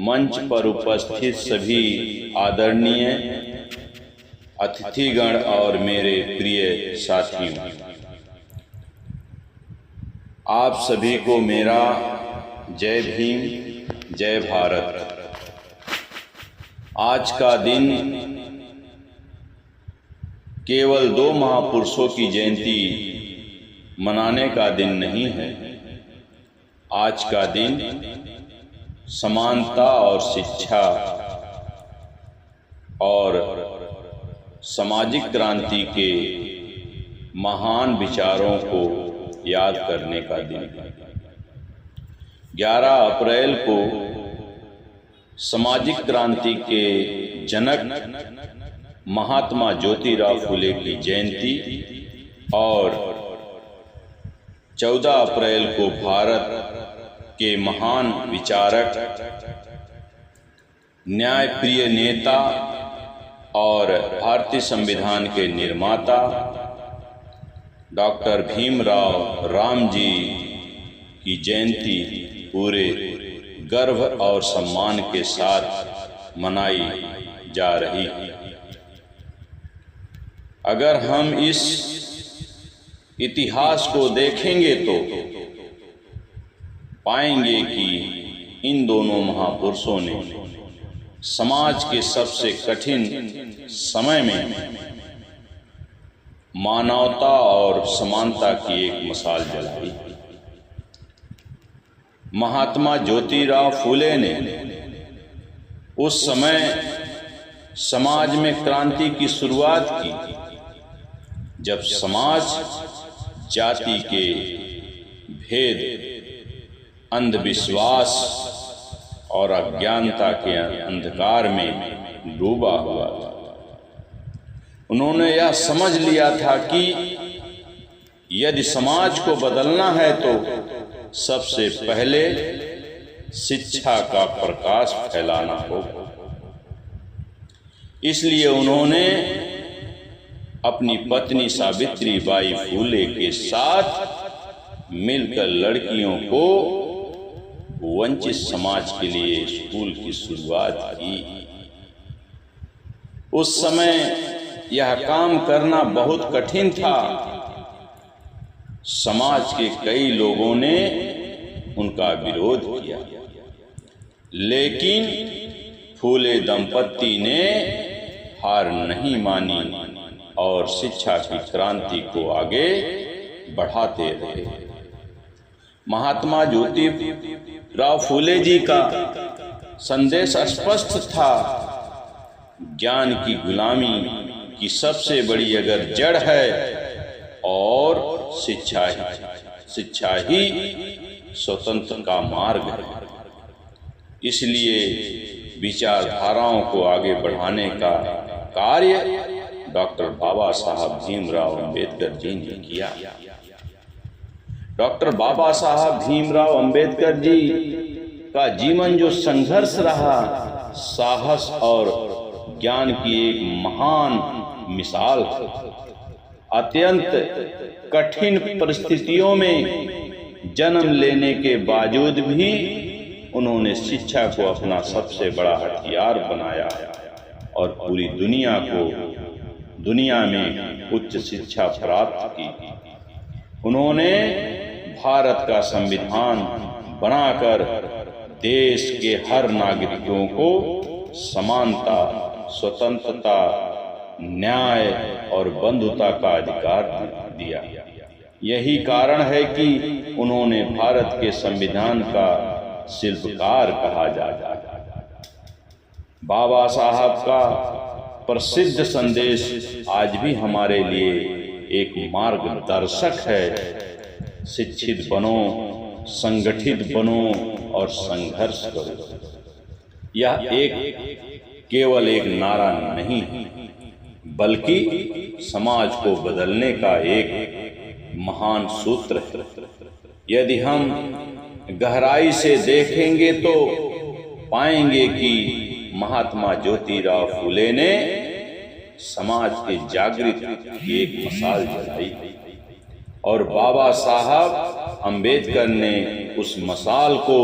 मंच पर उपस्थित सभी आदरणीय अतिथिगण और मेरे प्रिय साथियों, आप सभी को मेरा जय भीम, जय भारत। आज का दिन केवल दो महापुरुषों की जयंती मनाने का दिन नहीं है। आज का दिन समानता और शिक्षा और सामाजिक क्रांति के महान विचारों को याद करने का दिन है। 11 अप्रैल को सामाजिक क्रांति के जनक महात्मा ज्योतिराव फुले की जयंती और 14 अप्रैल को भारत के महान विचारक, न्यायप्रिय नेता और भारतीय संविधान के निर्माता डॉक्टर भीमराव रामजी की जयंती पूरे गर्व और सम्मान के साथ मनाई जा रही है। अगर हम इस इतिहास को देखेंगे तो पाएंगे कि इन दोनों महापुरुषों ने समाज के सबसे कठिन समय में मानवता और समानता की एक मिसाल जलाई। महात्मा ज्योतिराव फुले ने उस समय समाज में क्रांति की शुरुआत की, जब समाज जाति के भेद, अंधविश्वास और अज्ञानता के अंधकार में डूबा हुआ था। उन्होंने यह समझ लिया था कि यदि समाज को बदलना है तो सबसे पहले शिक्षा का प्रकाश फैलाना होगा। इसलिए उन्होंने अपनी पत्नी सावित्री बाई फुले के साथ मिलकर लड़कियों को वंचित समाज के लिए स्कूल की शुरुआत की। उस समय यह काम करना बहुत कठिन था। समाज के कई लोगों ने उनका विरोध किया, लेकिन फुले दंपत्ति ने हार नहीं मानी और शिक्षा की क्रांति को आगे बढ़ाते रहे। महात्मा ज्योतिराव फुले जी का संदेश स्पष्ट था, ज्ञान की गुलामी की सबसे बड़ी अगर जड़ है और शिक्षा ही स्वतंत्र का मार्ग है। इसलिए विचारधाराओं को आगे बढ़ाने का कार्य डॉक्टर बाबा साहब भीमराव अंबेडकर जी ने किया। डॉक्टर बाबा साहब भीमराव अंबेडकर जी का जीवन जो संघर्ष रहा, साहस और ज्ञान की एक महान मिसाल है। अत्यंत कठिन परिस्थितियों में जन्म लेने के बावजूद भी उन्होंने शिक्षा को अपना सबसे बड़ा हथियार बनाया और पूरी दुनिया में उच्च शिक्षा प्राप्त की। उन्होंने भारत का संविधान बनाकर देश के हर नागरिकों को समानता, स्वतंत्रता, न्याय और बंधुता का अधिकार दिया। यही कारण है कि उन्होंने भारत के संविधान का शिल्पकार कहा जाता है। बाबा साहब का प्रसिद्ध संदेश आज भी हमारे लिए एक मार्गदर्शक है। शिक्षित बनो, संगठित बनो और संघर्ष करो। यह केवल एक नारा नहीं है, बल्कि समाज को बदलने का एक महान सूत्र है। यदि हम गहराई से देखेंगे तो पाएंगे कि महात्मा ज्योतिराव फुले ने समाज के जागृति की एक मिसाल जलाई और बाबा साहब अंबेडकर ने उस मसाल को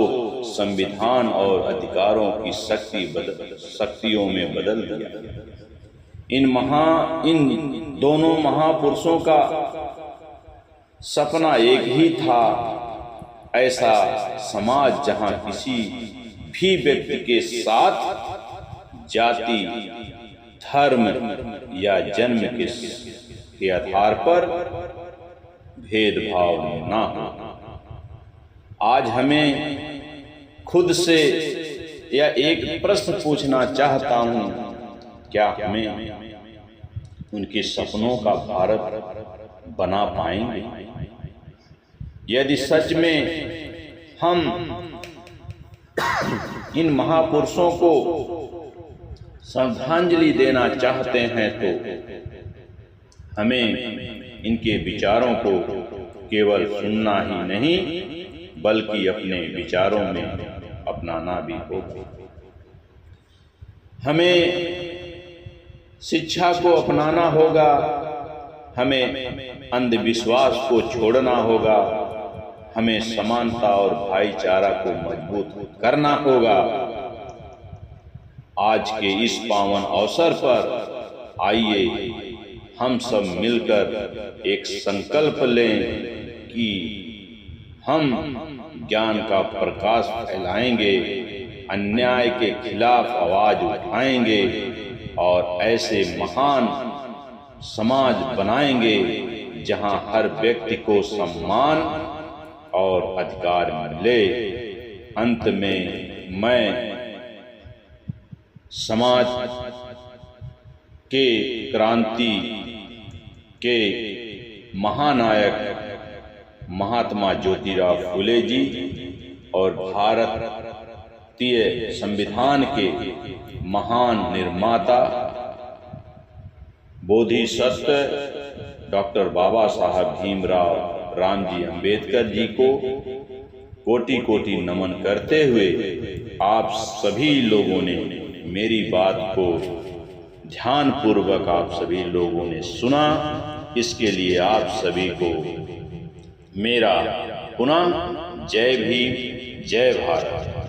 संविधान और अधिकारों की शक्तियों में बदल दिया। इन दोनों महापुरुषों का सपना एक ही था, ऐसा समाज जहां किसी भी व्यक्ति के साथ जाति, धर्म या जन्म के आधार पर भेदभाव ना हो। आज हमें खुद से या एक प्रश्न पूछना चाहता हूं, क्या हमें उनके सपनों का भारत बना पाएंगे? यदि सच में हम इन महापुरुषों को श्रद्धांजलि देना चाहते हैं तो हमें इनके विचारों को केवल सुनना ही नहीं बल्कि अपने विचारों में अपनाना भी होगा। हमें शिक्षा को अपनाना होगा, हमें अंधविश्वास को छोड़ना होगा, हमें समानता और भाईचारा को मजबूत करना होगा। आज के इस पावन अवसर पर आइए हम सब मिलकर एक संकल्प लें कि हम ज्ञान का प्रकाश फैलाएंगे, अन्याय के खिलाफ आवाज उठाएंगे और ऐसे महान समाज बनाएंगे जहां हर व्यक्ति को सम्मान और अधिकार मिले। अंत में मैं समाज के क्रांति के महानायक महात्मा ज्योतिराव फुले जी और भारतीय संविधान के महान निर्माता बोधिसत्व डॉक्टर बाबा साहब भीमराव रामजी अंबेडकर जी को कोटि कोटि नमन करते हुए आप सभी लोगों ने मेरी बात को ध्यानपूर्वक आप सभी लोगों ने सुना, इसके लिए आप सभी को मेरा पुनः जय भीम, जय भारत।